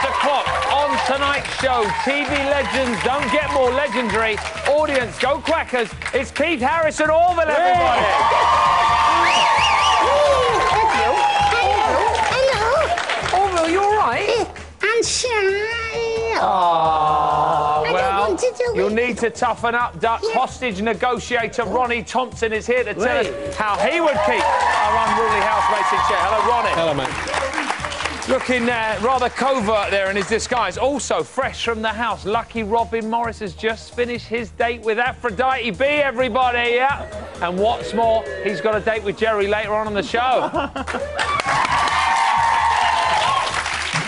o'clock on tonight's show. TV legends don't get more legendary. Audience, go Quackers. It's Keith Harris and Orville, everybody. Hello. Orville, you all right? I'm shy. Oh, well, want to do you'll it. need to toughen up, Duck. Yeah. Hostage negotiator Ronnie Thompson is here to tell us how he would keep our unruly housemates in check. Hello, Ronnie. Hello, mate. Looking rather covert there in his disguise. Also, fresh from the house, lucky Robin Morris has just finished his date with Aphrodite B, everybody, yeah? And what's more, he's got a date with Jerry later on in the show.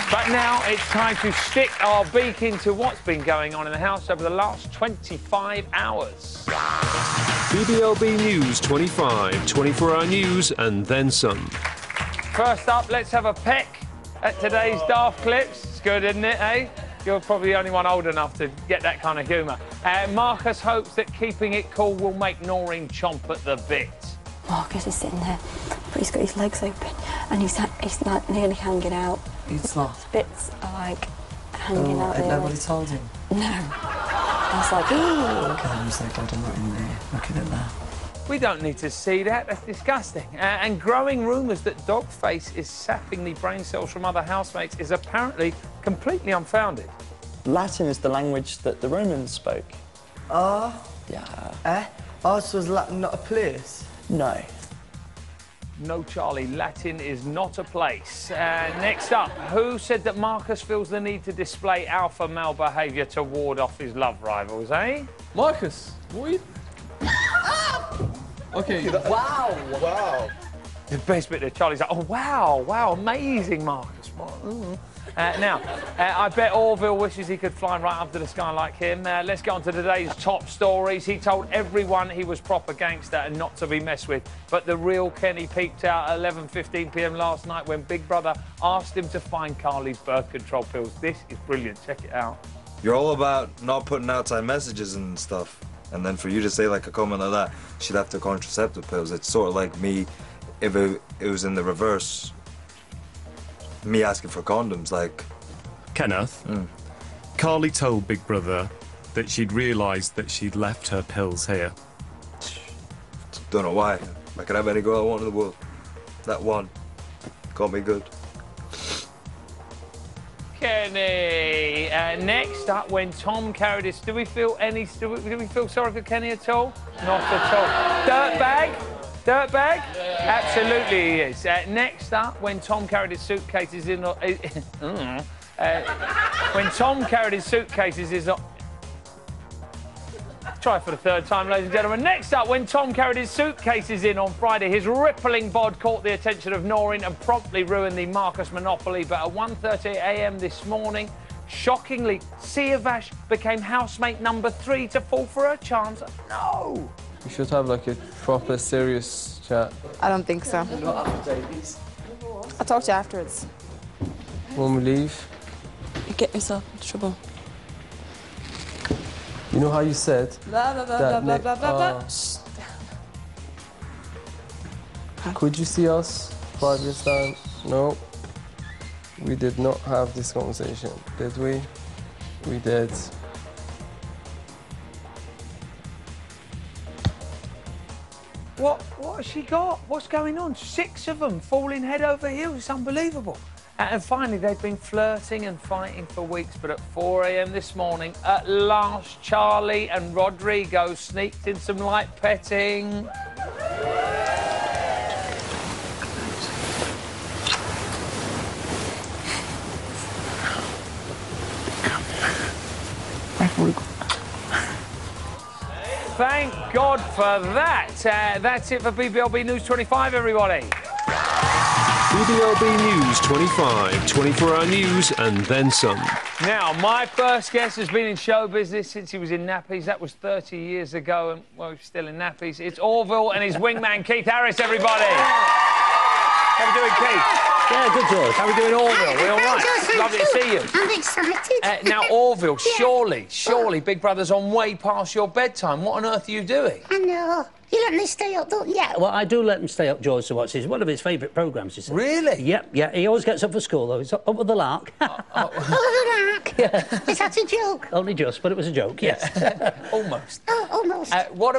But now it's time to stick our beak into what's been going on in the house over the last 25 hours. BBLB News 25, 24-hour news and then some. First up, let's have a peck at today's daft clips. It's good, isn't it, eh? You're probably the only one old enough to get that kind of humour. Marcus hopes that keeping it cool will make Noreen chomp at the bit. Marcus is sitting there, but he's got his legs open and he's like nearly hanging out. It's not. His bits are like hanging out. And nobody told him? No. I was like, ooh. God, I'm so glad I'm not in there looking at that. We don't need to see that. That's disgusting. And growing rumours that Dogface is sapping the brain cells from other housemates is apparently completely unfounded. Latin is the language that the Romans spoke. Oh? Yeah. Oh, so is Latin not a place? No. No, Charlie, Latin is not a place. Next up, who said that Marcus feels the need to display alpha male behaviour to ward off his love rivals, eh? Marcus, what are you... Okay. Wow! Wow! The best bit of Charlie's like, oh, wow, wow, amazing, Marcus. Now, I bet Orville wishes he could fly right up to the sky like him. Let's get on to today's top stories. He told everyone he was proper gangster and not to be messed with. But the real Kenny peeped out at 11:15 p.m. last night when Big Brother asked him to find Carly's birth control pills. This is brilliant. Check it out. You're all about not putting outside messages and stuff. And then for you to say like a comment like that, she'd have to contraceptive pills. It's sort of like me, if it was in the reverse, me asking for condoms, like... Kenneth, Carly told Big Brother that she'd realised that she'd left her pills here. Don't know why. I could have any girl I want in the world. That one. Got me good. Kenny. Next up, when Tom carried his... Do we feel sorry for Kenny at all? Not at all. Dirtbag? Dirtbag? Yeah. Absolutely he is. Next up, when Tom carried his suitcases in... when Tom carried his suitcases is... Try for the third time, ladies and gentlemen. Next up, when Tom carried his suitcases in on Friday, his rippling bod caught the attention of Noreen and promptly ruined the Marcus monopoly. But at 1:30 a.m. this morning, shockingly, Siavash became housemate number 3 to fall for her chance. No! We should have like a proper serious chat. I don't think so. I'll talk to you afterwards. When we leave, You get yourself into trouble. you know how you said Blah, blah, blah, that blah, blah, blah, blah, blah. Could you see us 5 years time? No. We did not have this conversation, did we? We did. What has she got? What's going on? 6 of them falling head over heels. It's unbelievable. And finally, they've been flirting and fighting for weeks, but at 4 a.m. this morning, at last, Charlie and Rodrigo sneaked in some light petting. Thank God for that. That's it for BBLB News 25, everybody. BBLB News 25, 24-hour news and then some. Now, my first guest has been in show business since he was in nappies. That was 30 years ago, and, well, he's still in nappies. It's Orville and his wingman, Keith Harris, everybody. How are we doing, Keith? Yeah, good, George. How are we doing, Orville? We all right? Lovely to see you. I'm excited. Now, Orville, surely, Big Brother's on way past your bedtime. What on earth are you doing? I know. You let me stay up, don't you? Yeah, well, I do let him stay up, George, to watch. It's one of his favourite programmes, you see. Really? Yep, yeah. He always gets up for school, though. He's up with the lark. Oh, the lark. Yeah. Is that a joke? Only just, but it was a joke, yes. Almost. Oh, almost. What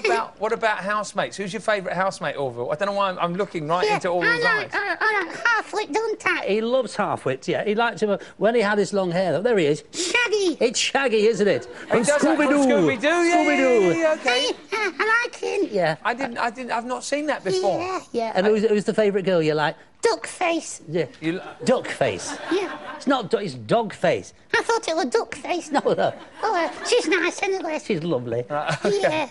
about housemates? Who's your favourite housemate, Orville? I don't know why I'm looking right Yeah, into Orville's eyes. I like half-wit, don't I? He loves half-wits, yeah. He liked him when he had his long hair, though. There he is. Shaggy. It's Shaggy, isn't it? He does that from Scooby-Doo. Yeah, Scooby-Doo. yeah, okay. Hey, I like him. Yeah. I've not seen that before. Yeah. And who's the favourite girl you like? Duck face. Yeah. Duck face. Yeah. It's not it's dog face. I thought it was duck face. No. Oh, she's nice anyway. She's lovely. Yeah.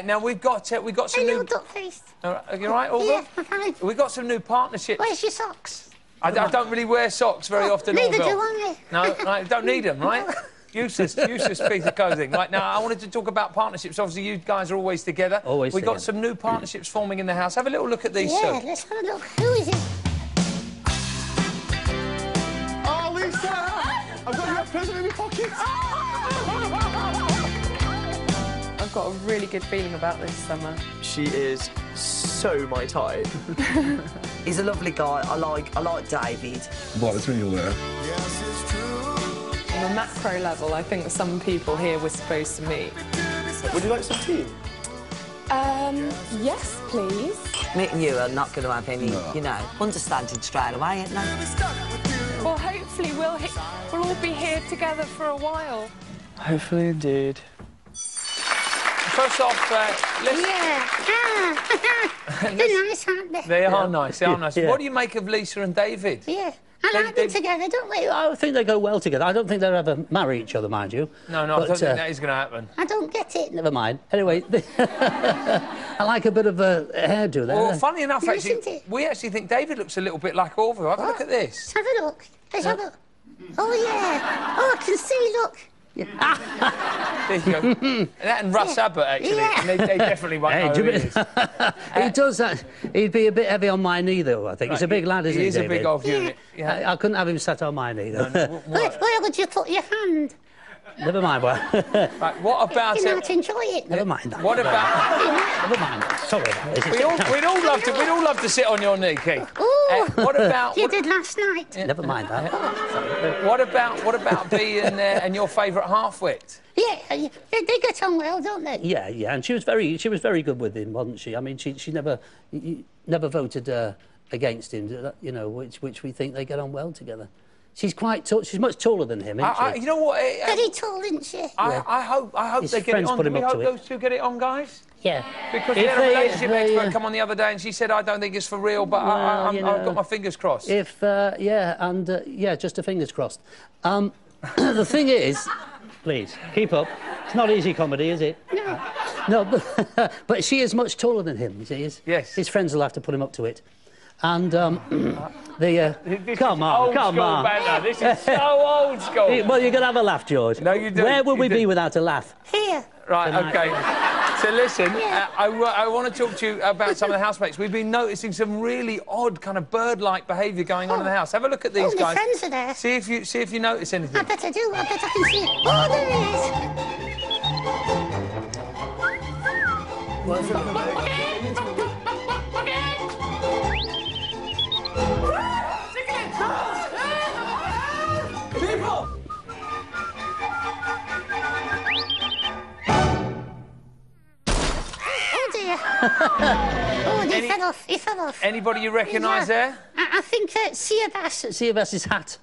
Now we've got some Hello, new. duck face. Are you all right, Orville? Yeah, I'm fine. We've got some new partnerships. Where's your socks? I don't really wear socks very often, Neither Orville. do I. No, right, don't need them, right? Useless piece of clothing. Right, now, I wanted to talk about partnerships. Obviously, you guys are always together. Always We've got together. some new partnerships forming in the house. Have a little look at these, Yeah, Sue. let's have a look. Who is it? Oh, Lisa! I've got your present in my pocket. I've got a really good feeling about this summer. She is so my type. He's a lovely guy. I like David. What, that's really aware. On a macro level, I think some people here we're supposed to meet. Would you like some tea? Yes, please. Me and you are not going to have any, understanding straight away, ain't they? Well, hopefully we'll all be here together for a while. Hopefully, indeed. First off, let's... Yeah. They're nice, aren't they? They are nice, they are nice. Yeah. What do you make of Lisa and David? Yeah. I like them together, don't we? I think they go well together. I don't think they'll ever marry each other, mind you. No, I don't think that is going to happen. I don't get it. Never mind. Anyway, I like a bit of a hairdo there. Well, funny enough, Isn't actually, it? we actually think David looks a little bit like Orville. Have a look at this. Let's have a look. Let's have a look. Oh, yeah. Oh, I can see, look. There you go. That and Russ Abbott, actually. Yeah. They definitely won't know who he is. He does that. He'd be a bit heavy on my knee, though, I think. He's a big lad, isn't he, He is a David? big old unit. Yeah. I couldn't have him sat on my knee, though. Where would you put your hand? Never mind. Right, what about You might enjoy it. Never mind that. What about... Never mind that. Sorry about this. We'd all love to sit on your knee, Keith. Ooh, what about... You did last night. Never mind that. What about B and your favourite half-wit? Yeah, they get on well, don't they? Yeah, and she was very good with him, wasn't she? I mean, she never voted against him, which we think they get on well together. She's quite tall. She's much taller than him, isn't she? You know what? Very tall, isn't she? I hope His they get it friends on. put Do him we up hope to it. those two get it on, guys? Yeah. Because we had a relationship expert come on the other day and she said, I don't think it's for real, but I've got my fingers crossed. Just the fingers crossed. The thing is, please, keep up. It's not easy comedy, is it? No, but she is much taller than him, she is. Yes. His friends will have to put him up to it. And come on. Old school banter. This is so old school. Well, you're going to have a laugh, George. No, you do. Where would we be without a laugh? Here. Right, OK. So listen, I want to talk to you about some of the housemates. We've been noticing some really odd kind of bird-like behaviour going on in the house. Have a look at these guys. My friends are there. See if you notice anything. I bet I do. I bet I can see. Oh, there he is. Oh, he fell off. Anybody you recognise there? I think Siavas's hat.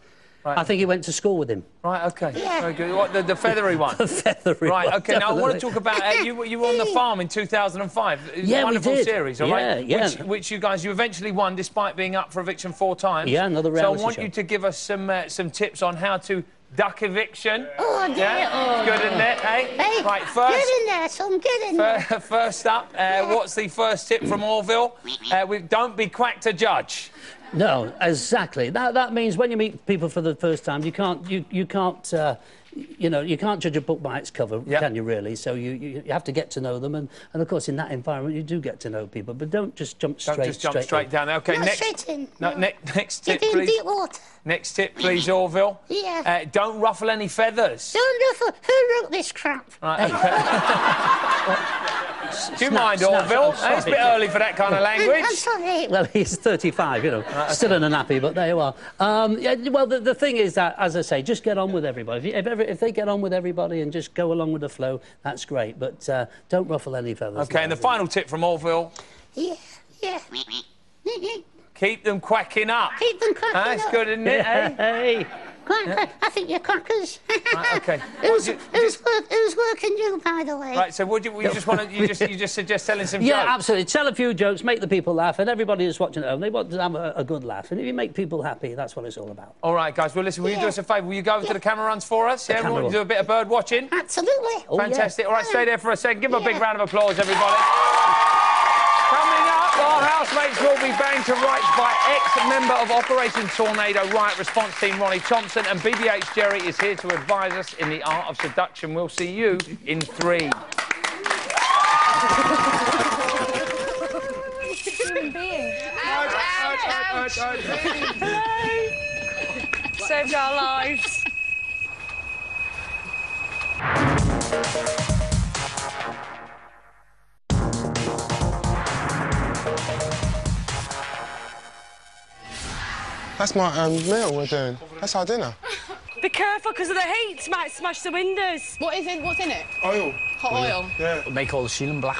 Right. I think he went to school with him. Right, OK. Yeah. Very good. What, the feathery one? The feathery right, one. OK. Now, I want to talk about... you were on the farm in 2005. It was a wonderful we did. series, all right? Yeah. Which you eventually won, despite being up for eviction 4 times. Yeah, another reality So I want show. you to give us some tips on how to duck eviction. Oh, dear. Yeah? Oh. Good in there, eh? Hey, right, first... Get in there, son, get in there. First up, what's the first tip from Orville? Don't be quack to judge. No, exactly. That means when you meet people for the first time, you can't you know, you can't judge a book by its cover, can you, really? So you have to get to know them, and of course, in that environment, you do get to know people, but don't just jump straight down. OK, Not next... straight in. No, next tip, Get in please. deep water. Next tip, please, Orville. Yeah. Don't ruffle any feathers. Don't ruffle. Who wrote this crap? Right, do you mind, Orville? It's a bit early for that kind of language. I'm sorry. Well, he's 35, you know, still in a nappy, but there you are. Yeah, well, the thing is that, as I say, just get on with everybody. If they get on with everybody and just go along with the flow, that's great. But don't ruffle any feathers. OK, and the final tip from Orville. Yeah. Keep them quacking up. Keep them quacking up. That's good, isn't it, eh? Hey. I think you're crackers. Right, OK. Who's working you, by the way? Right, so would you just want to... You just suggest telling some jokes? Yeah, absolutely. Tell a few jokes, make the people laugh, and everybody who's watching at home, they want to have a good laugh. And if you make people happy, that's what it's all about. All right, guys. Well, listen, will you do us a favour? Will you go over to the camera runs for us? Yeah, we want to do a bit of bird watching. Absolutely. Fantastic. All right, stay there for a second. Give them a big round of applause, everybody. Coming up, our housemates will be banged to rights by ex-member of Operation Tornado Riot Response Team, Ronnie Thompson, and BBH Jerry is here to advise us in the art of seduction. We'll see you in 3. Saved our lives. That's my meal we're doing. That's our dinner. Be careful, because of the heat. Might smash the windows. What's in it? Oil. Hot oil? Yeah. Make all the ceiling black.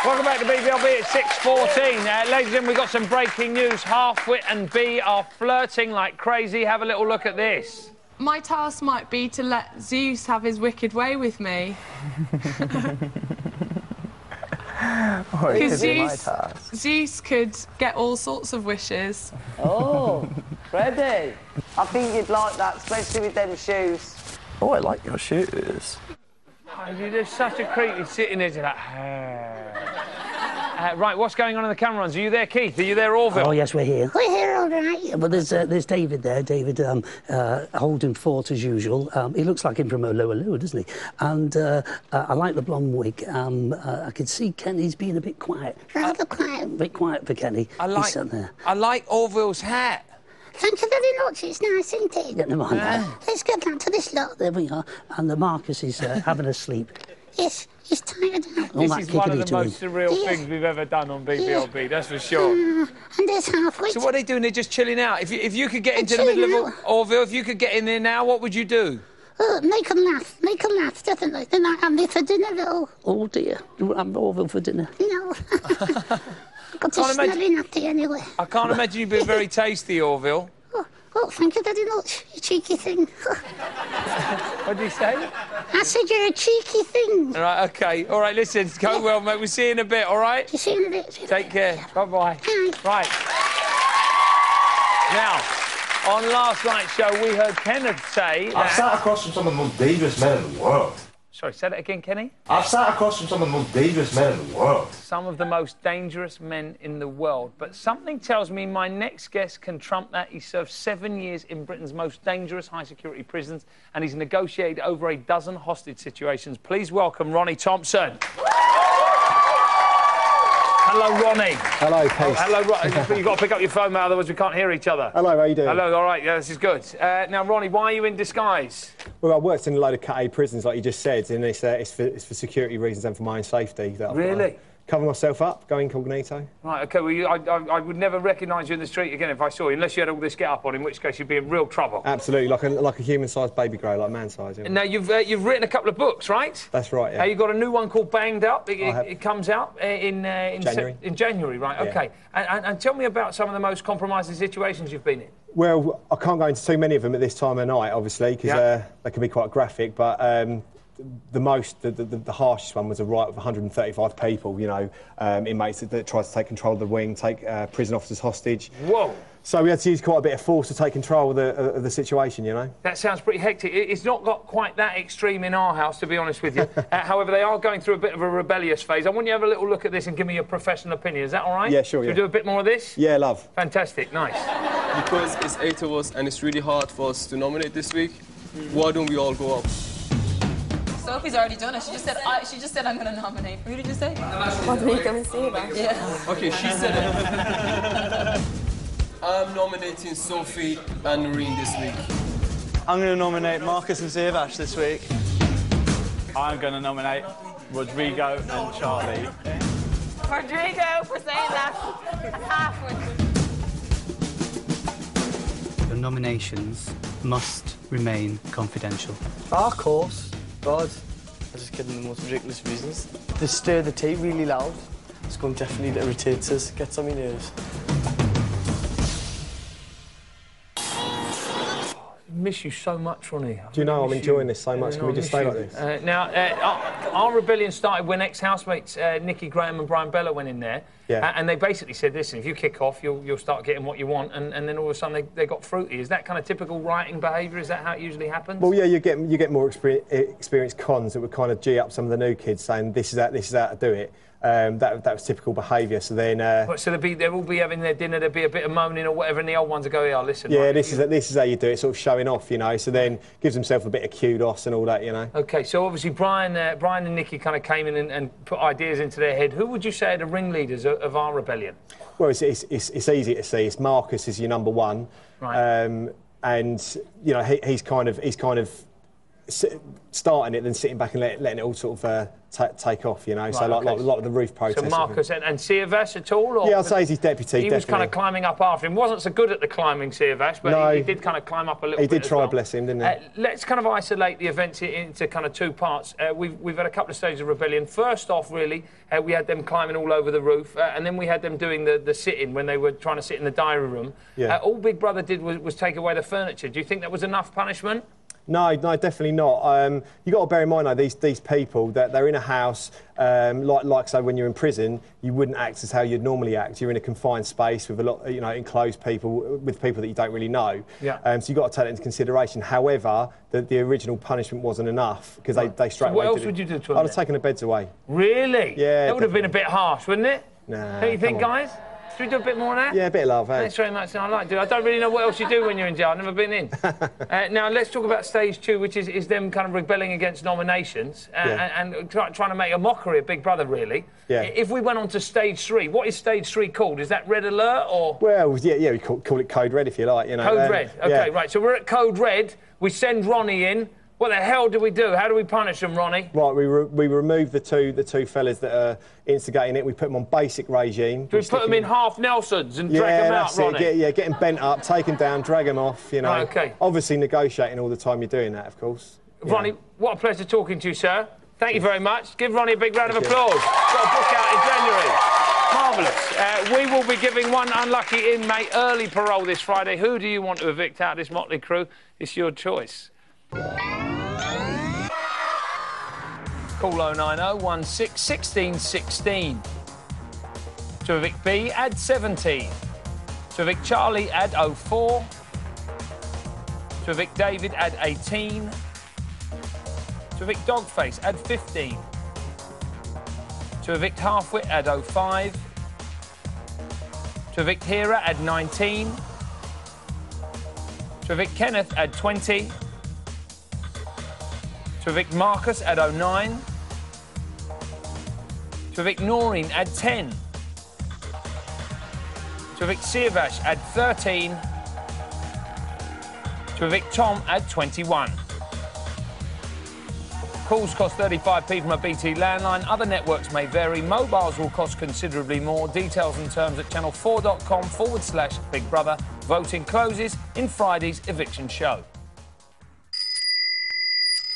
Welcome back to BBLB at 6:14. Ladies and gentlemen, we've got some breaking news. Halfwit and B are flirting like crazy. Have a little look at this. My task might be to let Zeus have his wicked way with me. Because Zeus could get all sorts of wishes. Oh, Freddie, I think you'd like that, especially with them shoes. Oh, I like your shoes. Oh, you're just such a creep. You're sitting there like... right, what's going on in the camera runs? Are you there, Keith? Are you there, Orville? Oh, yes, we're here. We're here, all right. Yeah, but there's David there. David holding fort as usual. He looks like him from Lower Lower, doesn't he? And I like the blonde wig. I can see Kenny's being a bit quiet. Rather quiet. A bit quiet for Kenny. He's sitting there. I like Orville's hat. Thank you very much. It's nice, isn't it? Yeah, never mind that. Let's get down to this lot. There we are. And the Marcus is having a sleep. Yes, he's tired out. This is one of the most surreal things we've ever done on BBLB, that's for sure. And there's halfway. So what are they doing? They're just chilling out. If you could get into the middle of Orville, if you could get in there now, what would you do? Make them laugh, definitely. They might have me for dinner, though. Oh, dear. You want to have Orville for dinner? No. I've got a smelly natty anyway. I can't imagine you being very tasty, Orville. Oh, thank you very much, you cheeky thing. What did you say? I said you're a cheeky thing. All right, OK. All right, listen, go well, mate. We'll see you in a bit, all right? See you in a bit. Take care. Bye-bye. Right. Now, on last night's show, we heard Kenneth say... I've sat across from some of the most dangerous men in the world. Sorry, say that again, Kenny? I've sat across from some of the most dangerous men in the world. Some of the most dangerous men in the world. But something tells me my next guest can trump that. He served 7 years in Britain's most dangerous high-security prisons, and he's negotiated over a dozen hostage situations. Please welcome Ronnie Thompson. Hello, Ronnie. Hello, Pete. Oh, hello, Ronnie. You've got to pick up your phone, mate, otherwise we can't hear each other. Hello, how you doing? Hello, all right, yeah, this is good. Now, Ronnie, why are you in disguise? Well, I worked in a load of Cat A prisons, like you just said, and it's for security reasons and for my own safety. That Really? Cover myself up, go incognito. Right, OK, well, I would never recognise you in the street again if I saw you, unless you had all this get-up on, in which case you'd be in real trouble. Absolutely, like a human-sized baby grey, like man-sized. Yeah. Now, you've written a couple of books, right? That's right, yeah. You've got a new one called Banged Up. It comes out in January. In January, right, yeah. OK. And tell me about some of the most compromising situations you've been in. Well, I can't go into too many of them at this time of night, obviously, because they can be quite graphic, but... the harshest one was a riot of 135 people, you know, inmates that tried to take control of the wing, take prison officers hostage. Whoa! So we had to use quite a bit of force to take control of the situation, you know. That sounds pretty hectic. It's not got quite that extreme in our house, to be honest with you. However, they are going through a bit of a rebellious phase. I want you to have a little look at this and give me your professional opinion. Is that all right? Yeah, sure, Should we do a bit more of this? Yeah, love. Fantastic, nice. because it's 8 of us and it's really hard for us to nominate this week, why don't we all go up? Sophie's already done it. She just said I'm going to nominate. Who did you say? Want me to come and see that? Yeah. Okay, she said it. I'm nominating Sophie and Noreen this week. I'm going to nominate Marcus and Zirvash this week. I'm going to nominate Rodrigo and Charlie. Rodrigo for saying that. Your nominations must remain confidential. Of course. God. I just kidding, the most ridiculous reasons. They stir the tea really loud. It's going to definitely irritate us, gets on my nerves. Miss you so much, Ronnie. Do you know I'm enjoying this so much? Can we just stay like this? Now, our rebellion started when ex-housemates Nikki Graham and Brian Bella went in there, and they basically said, listen, if you kick off, you'll start getting what you want, and then all of a sudden they got fruity. Is that kind of typical writing behaviour? Is that how it usually happens? Well, yeah, you get more experienced cons that would kind of G up some of the new kids, saying this is how to do it. That was typical behaviour. So then, so they'll all be having their dinner. There'll be a bit of moaning or whatever, and the old ones will go, "Yeah, listen." Yeah, right, this is how you do it, sort of showing off, you know. So then gives himself a bit of kudos and all that, you know. Okay, so obviously Brian and Nikki kind of came in and put ideas into their head. Who would you say are the ringleaders of our rebellion? Well, it's easy to see. It's Marcus is your number one, right. And you know he's kind of starting it, then sitting back and letting it all sort of take off, you know. Right, so like a lot of the roof protests. So Marcus and Sirvash at all? Or yeah, I'd say he's his deputy. He was kind of climbing up after him. Wasn't so good at the climbing, Sirvash, but no, he did kind of climb up a little bit. He did try, well. Bless him, didn't he? Let's kind of isolate the events into kind of two parts. We've had a couple of stages of rebellion. First off, really, we had them climbing all over the roof, and then we had them doing the sit-in when they were trying to sit in the diary room. Yeah. All Big Brother did was take away the furniture. Do you think that was enough punishment? No, definitely not. You got to bear in mind though, these people that they're in a house, like say when you're in prison, you wouldn't act as how you'd normally act. You're in a confined space with a lot, you know, enclosed people with people that you don't really know. Yeah. So you got to take that into consideration. However, the original punishment wasn't enough because they straight away. What else would you do to them? I'd have taken the beds away. Really? Yeah. That would have been a bit harsh, wouldn't it? Nah. Don't you think, guys? Should we do a bit more of that? Yeah, a bit of love, hey? Thanks very much. I like to. I don't really know what else you do when you're in jail. I've never been in. Now, let's talk about stage two, which is them kind of rebelling against nominations and trying to make a mockery of Big Brother, really. Yeah. If we went on to stage three, what is stage three called? Is that Red Alert or...? Well, yeah, we call it Code Red, if you like, you know. Code Red. OK, right. So we're at Code Red. We send Ronnie in. What the hell do we do? How do we punish them, Ronnie? Right, we remove the two fellas that are instigating it. We put them on basic regime. Do we put them in half Nelsons and drag them out, Ronnie? Yeah, get them bent up, take them down, drag them off, you know. Right, OK. Obviously negotiating all the time you're doing that, of course. Ronnie, what a pleasure talking to you, sir. Thank you very much. Give Ronnie a big round of applause. Got a book out in January. Marvellous. We will be giving one unlucky inmate early parole this Friday. Who do you want to evict out of this motley crew? It's your choice. Call 090 16 16. To evict B, add 17. To evict Charlie, add 04. To evict David, add 18. To evict Dogface, add 15. To evict Halfwit, add 05. To evict Hera, add 19. To evict Kenneth, add 20. To evict Marcus, add 09. To evict Noreen, add 10. To evict Sirvash, add 13. To evict Tom, add 21. Calls cost 35p from a BT landline. Other networks may vary. Mobiles will cost considerably more. Details and terms at channel4.com/Big Brother. Voting closes in Friday's eviction show.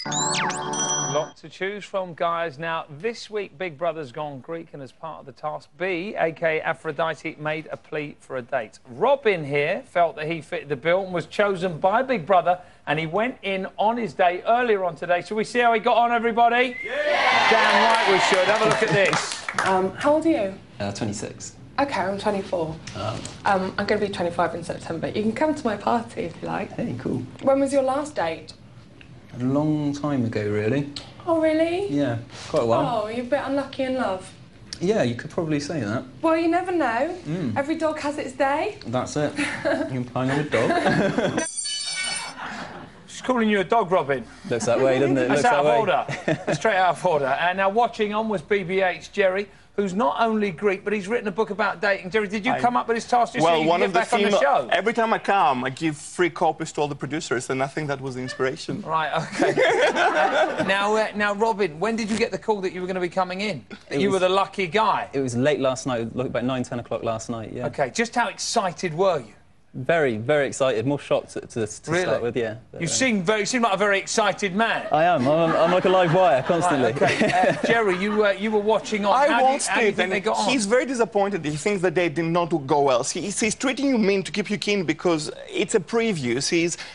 Lot to choose from, guys. Now, this week, Big Brother's gone Greek, and as part of the task, B, a.k.a. Aphrodite, made a plea for a date. Robin here felt that he fitted the bill and was chosen by Big Brother, and he went in on his day earlier on today. Shall we see how he got on, everybody? Yeah! Damn right we should. Have a look at this. How old are you? 26. OK, I'm 24. I'm going to be 25 in September. You can come to my party if you like. Hey, cool. When was your last date? A long time ago, really. Oh, really? Yeah, quite a while. Oh, you're a bit unlucky in love. Yeah, you could probably say that. Well, you never know. Mm. Every dog has its day. That's it. You're playing on a dog. She's calling you a dog, Robin. Looks that way, doesn't it? That's Looks out that of way. order. That's straight out of order. And now watching on was BBH Jerry, who's not only Greek, but he's written a book about dating. Jerry, did you come up with this task just so you can get back on the show? Every time I come, I give free copies to all the producers, and I think that was the inspiration. Right, OK. Now, Robin, when did you get the call that you were going to be coming in? That you were the lucky guy? It was late last night, about 9, 10 o'clock last night, yeah. OK, just how excited were you? Very, very excited. More shocked to Really? start with, yeah. You seem like a very excited man. I am. I'm like a live wire, constantly. Right, OK. Jerry, you were watching on. How do you think they got on? He's very disappointed. He thinks that they did not go well. He's treating you mean to keep you keen because it's a preview.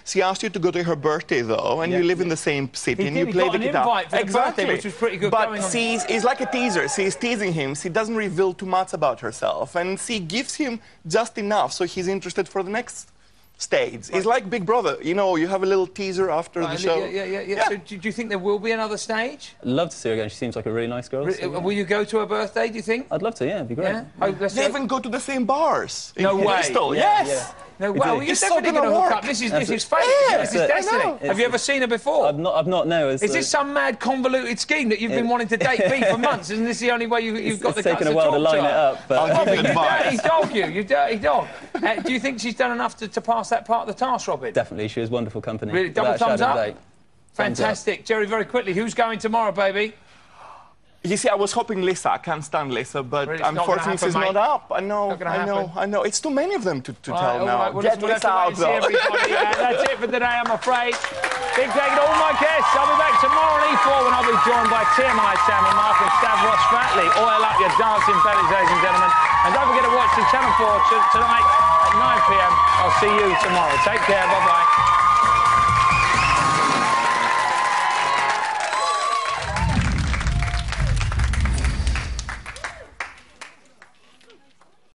She asked you to go to her birthday, though, and you live in the same city, and you play the guitar. Invite for the birthday, which was pretty good. But it's like a teaser. She's teasing him. She doesn't reveal too much about herself, and she gives him just enough, so he's interested for the next stage. Right. It's like Big Brother. You know, you have a little teaser after the show. Yeah. So do you think there will be another stage? I'd love to see her again. She seems like a really nice girl. Will you go to her birthday, do you think? I'd love to, yeah. It'd be great. Yeah? They even go to the same bars. No way. Bristol. Yes. Yeah. No, well, you're it's definitely going to hook up. This is fate. Yeah, this is destiny. Have you ever seen her before? I've not, no. Is this some mad convoluted scheme that you've been wanting to date me for months? Isn't this the only way you've got the guts to talk to her? It's taken a while to line it up, but... You dirty dog, you dirty dog. Do you think she's done enough to pass that part of the task, Robin? Definitely, she was wonderful company. Really, double thumbs up? Fantastic. Jerry, very quickly, who's going tomorrow, baby? You see, I was hoping Lisa. I can't stand Lisa, but really, unfortunately she's not up. I know. It's too many of them to tell now. Right, Get Lisa out, though. That's it for today, I'm afraid. Big thank you to all my guests. I'll be back tomorrow on E4 when I'll be joined by TMI, Sammy Mark and Stavros Spratley. Oil up your dancing bellies, ladies and gentlemen. And don't forget to watch the Channel 4 tonight at 9 p.m. I'll see you tomorrow. Take care. Bye-bye.